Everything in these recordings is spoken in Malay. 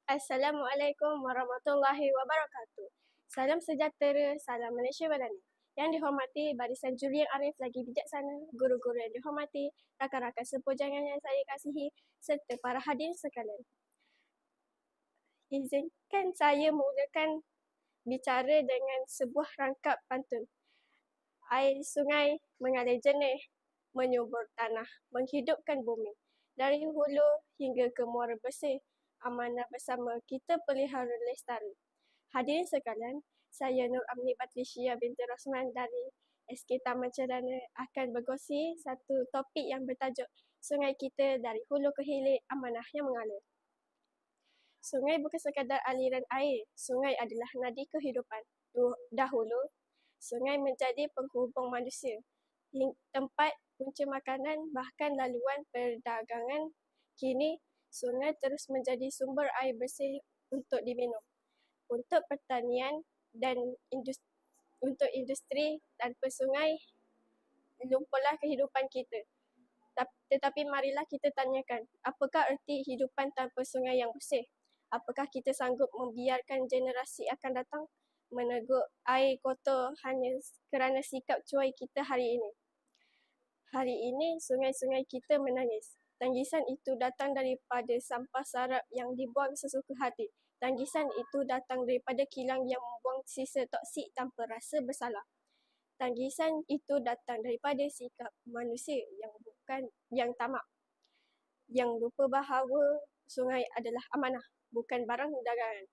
Assalamualaikum warahmatullahi wabarakatuh. Salam sejahtera, salam Malaysia Madani. Yang dihormati Barisan Juri yang arif lagi bijaksana, guru-guru yang dihormati, rakan-rakan sepojangan yang saya kasihi, serta para hadirin sekalian. Izinkan saya mulakan bicara dengan sebuah rangkap pantun. Air sungai mengalir jernih, menyubur tanah, menghidupkan bumi. Dari hulu hingga ke muara bersih, amanah bersama kita pelihara lestari. Hadirin sekalian, saya Nur Amni Batrisya binti Rosman dari SK Taman Cerdana akan berkongsi satu topik yang bertajuk Sungai kita dari hulu ke hilir, amanah yang mengalir. Sungai bukan sekadar aliran air, sungai adalah nadi kehidupan. Dahulu, sungai menjadi penghubung manusia, tempat punca makanan, bahkan laluan perdagangan. Kini, sungai terus menjadi sumber air bersih untuk diminum, untuk pertanian dan untuk industri. Tanpa sungai, lumpurlah kehidupan kita. Tetapi marilah kita tanyakan, apakah erti hidupan tanpa sungai yang bersih? Apakah kita sanggup membiarkan generasi akan datang meneguk air kotor hanya kerana sikap cuai kita hari ini? Hari ini, sungai-sungai kita menangis. Tangisan itu datang daripada sampah sarap yang dibuang sesuka hati. Tangisan itu datang daripada kilang yang membuang sisa toksik tanpa rasa bersalah. Tangisan itu datang daripada sikap manusia yang tamak, yang lupa bahawa sungai adalah amanah, bukan barang dagangan.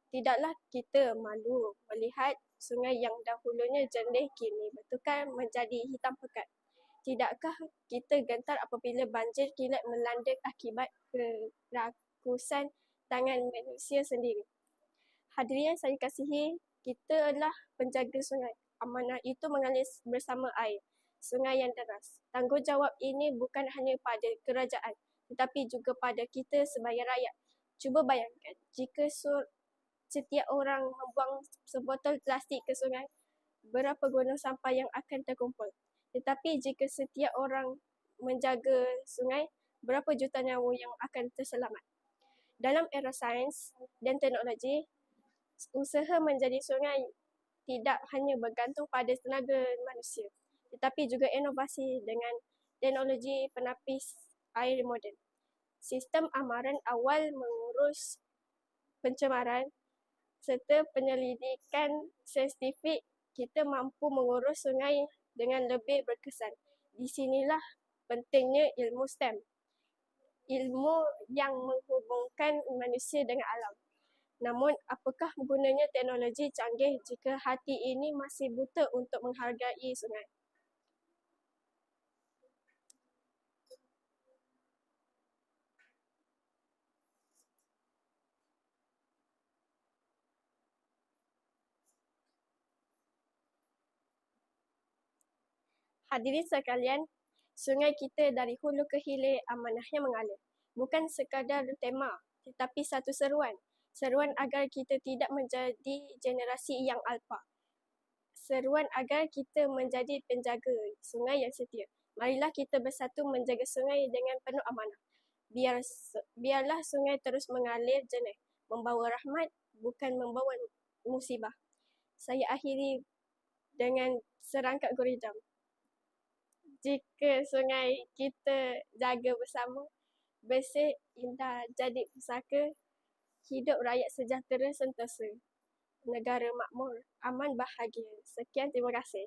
Tidaklah kita malu melihat sungai yang dahulunya jernih kini bertukar menjadi hitam pekat. Tidakkah kita gentar apabila banjir kilat melanda akibat kerakusan tangan manusia sendiri? Hadirin yang saya kasihi, kita adalah penjaga sungai. Amanah itu mengalir bersama air, sungai yang deras. Tanggungjawab ini bukan hanya pada kerajaan, tetapi juga pada kita sebagai rakyat. Cuba bayangkan, jika setiap orang membuang sebotol plastik ke sungai, berapa gunung sampah yang akan terkumpul. Tetapi jika setiap orang menjaga sungai, berapa juta nyawa yang akan terselamat. Dalam era sains dan teknologi, usaha menjadi sungai tidak hanya bergantung pada tenaga manusia, tetapi juga inovasi dengan teknologi penapis air moden. Sistem amaran awal mengurus pencemaran serta penyelidikan saintifik, kita mampu mengurus sungai dengan lebih berkesan. Di sinilah pentingnya ilmu STEM, ilmu yang menghubungkan manusia dengan alam. Namun, apakah gunanya teknologi canggih jika hati ini masih buta untuk menghargai sungai? Hadirin sekalian, sungai kita dari hulu ke hilir, amanahnya mengalir. Bukan sekadar tema, tetapi satu seruan. Seruan agar kita tidak menjadi generasi yang alpa. Seruan agar kita menjadi penjaga sungai yang setia. Marilah kita bersatu menjaga sungai dengan penuh amanah. Biarlah sungai terus mengalir jernih, membawa rahmat, bukan membawa musibah. Saya akhiri dengan serangkap gurindam. Jika sungai kita jaga bersama, bersih, indah, jadi pusaka, hidup rakyat sejahtera sentosa, negara makmur, aman, bahagia. Sekian, terima kasih.